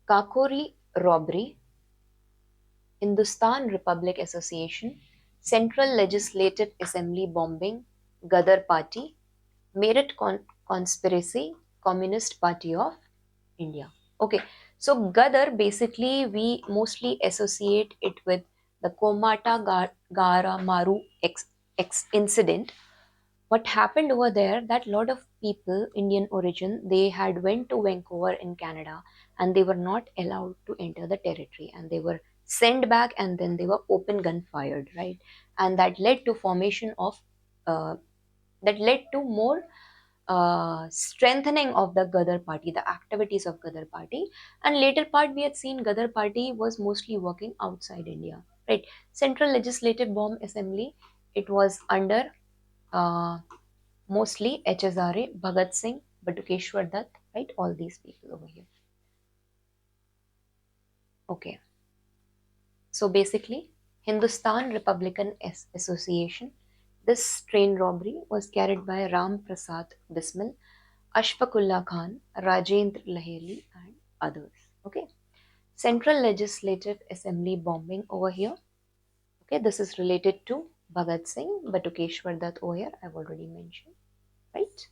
Kakori robbery, Hindustan Republic Association, Central Legislative Assembly bombing, Gadar Party, Meerut conspiracy, Communist Party of India. Okay, so Gadar basically we mostly associate it with the Komata Gara Maru X incident. What happened over there, that lot of people Indian origin, they had went to Vancouver in Canada, and they were not allowed to enter the territory, and they were sent back, and then they were open gun fired, right? And that led to formation of uh, that led to more strengthening of the Gadar party, the activities of Gadar party. And later part we had seen Gadar party was mostly working outside India, right? Central Legislative Bomb Assembly, it was under uh, mostly HSRA, Bhagat Singh, Batukeshwar Dutt, right? All these people over here. Okay. So basically, Hindustan Republican Association. This train robbery was carried by Ram Prasad Bismil, Ashfaqullah Khan, Rajendra Lahiri, and others. Okay. Central Legislative Assembly bombing over here. Okay, this is related to Bhagat Singh, Batukeshwar Dutt over here. I've already mentioned, right?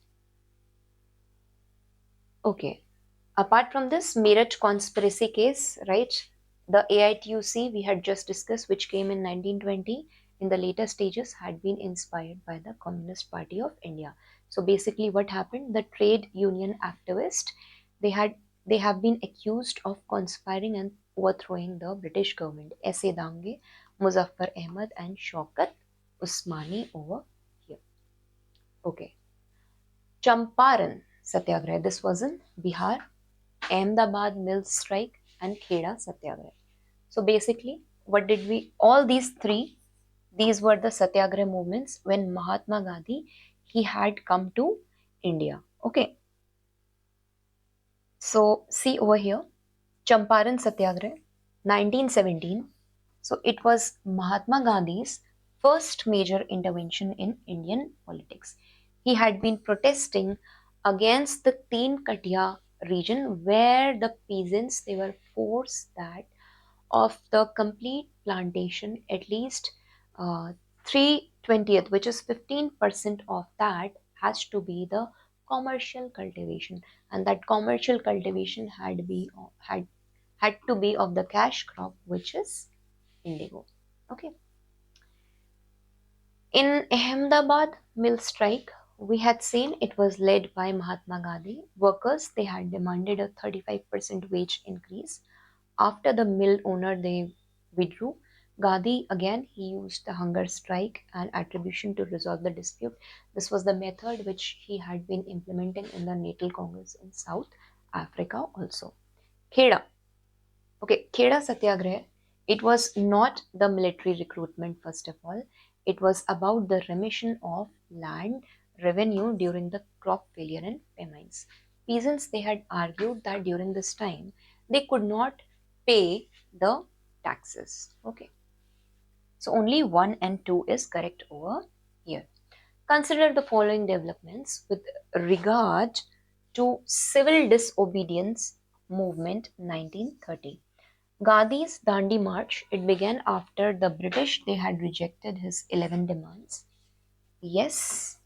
Okay. Apart from this, Meerut conspiracy case, right? The AITUC we had just discussed, which came in 1920, in the later stages had been inspired by the Communist Party of India. So basically, what happened? The trade union activists, they had they have been accused of conspiring and overthrowing the British government. S.A. Dange, Muzaffar Ahmad, and Shaukat Usmani over here. Okay. Champaran Satyagraha. This was in Bihar. Ahmedabad mill strike, and Kheda Satyagraha. So basically, what did we, all these three, these were the Satyagraha movements when Mahatma Gandhi, he had come to India. Okay, so see over here, Champaran Satyagraha, 1917. So it was Mahatma Gandhi's first major intervention in Indian politics. He had been protesting against the Teen Katia region where the peasants, they were forced that of the complete plantation, at least 3/20th, which is 15% of that, has to be the commercial cultivation, and that commercial cultivation had to be of the cash crop, which is indigo. Okay. In Ahmedabad mill strike, we had seen it was led by Mahatma Gandhi. Workers, they had demanded a 35% wage increase. After the mill owner they withdrew, Gandhi again he used the hunger strike and attribution to resolve the dispute. This was the method which he had been implementing in the Natal Congress in South Africa also. Kheda. Okay, Kheda Satyagraha, it was not the military recruitment first of all. It was about the remission of land revenue during the crop failure and famines. Peasants, they had argued that during this time they could not pay the taxes. Okay, so only 1 and 2 is correct over here. Consider the following developments with regard to civil disobedience movement 1930. Gandhi's Dandi March, it began after the British they had rejected his 11 demands. Yes,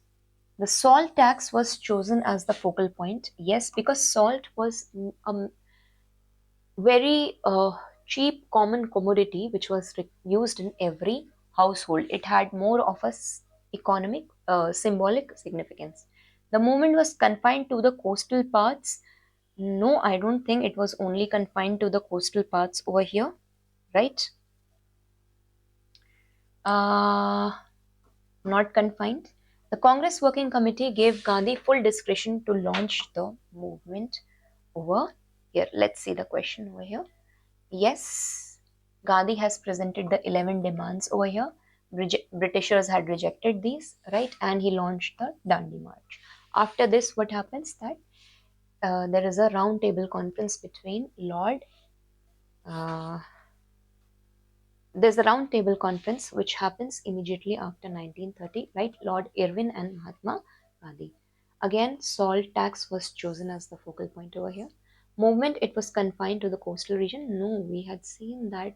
the salt tax was chosen as the focal point. Yes, because salt was a very cheap common commodity which was used in every household. It had more of a economic symbolic significance. The movement was confined to the coastal parts. No, I don't think it was only confined to the coastal parts over here, right? uh, Not confined. The Congress Working Committee gave Gandhi full discretion to launch the movement over here. Let's see the question over here. Yes, Gandhi has presented the 11 demands over here. Britishers had rejected these, right? And he launched the Dandi March. After this, what happens that there is a round table conference between uh, there's a round table conference which happens immediately after 1930, right? Lord Irwin and Mahatma Gandhi. Again, salt tax was chosen as the focal point over here. movement, it was confined to the coastal region? No, we had seen that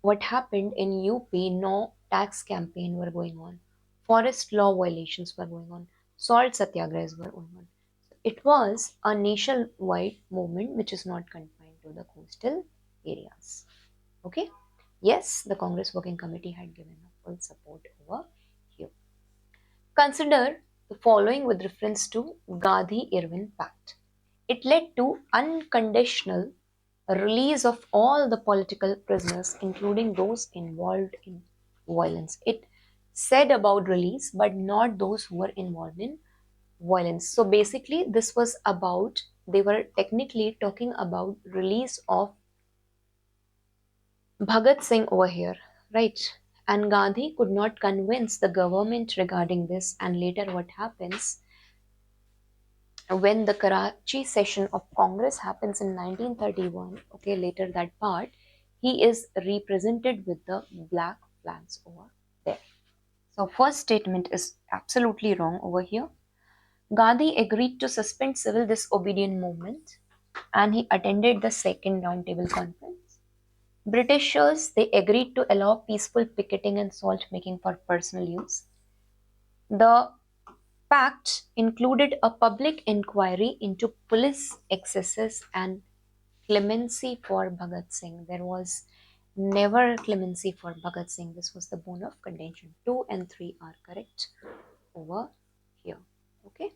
what happened in UP, no tax campaign were going on, forest law violations were going on, salt satyagrahas were going on. It was a nationwide movement which is not confined to the coastal areas. Okay? Yes, the Congress Working Committee had given a full support over here. Consider the following with reference to Gandhi-Irwin Pact. It led to unconditional release of all the political prisoners, including those involved in violence. It said about release, but not those who were involved in violence. So basically, this was about, they were technically talking about release of Bhagat Singh over here, right? And Gandhi could not convince the government regarding this. And later, what happens when the Karachi session of Congress happens in 1931? Okay, later that part, he is represented with the black flags over there. So, first statement is absolutely wrong over here. Gandhi agreed to suspend civil disobedience movement and he attended the second roundtable conference. Britishers, they agreed to allow peaceful picketing and salt making for personal use. The pact included a public inquiry into police excesses and clemency for Bhagat Singh. There was never clemency for Bhagat Singh. This was the bone of contention. 2 and 3 are correct over here. Okay.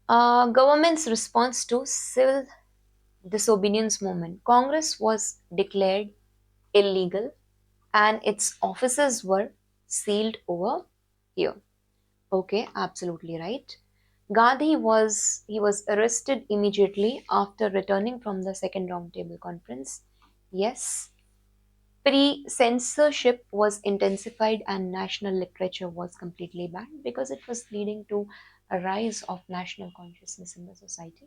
Government's response to civil disobedience movement. Congress was declared illegal and its offices were sealed over here. Okay, absolutely right. Gandhi was arrested immediately after returning from the second roundtable conference. Yes, pre-censorship was intensified and national literature was completely banned because it was leading to a rise of national consciousness in the society.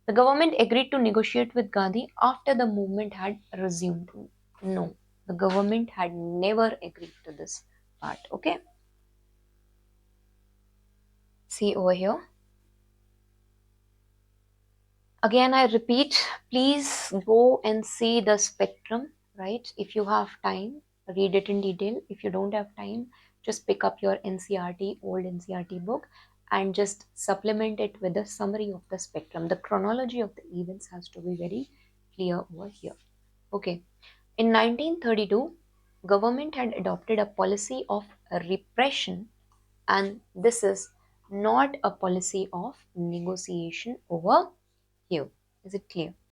The government agreed to negotiate with Gandhi after the movement had resumed. No, the government had never agreed to this part. Okay, see over here. Again, I repeat, please go and see the spectrum, right? If you have time, read it in detail. If you don't have time, just pick up your NCRT, old NCRT book, and just supplement it with a summary of the spectrum. The chronology of the events has to be very clear over here. Okay. In 1932, government had adopted a policy of repression, and this is not a policy of negotiation over here. Is it clear?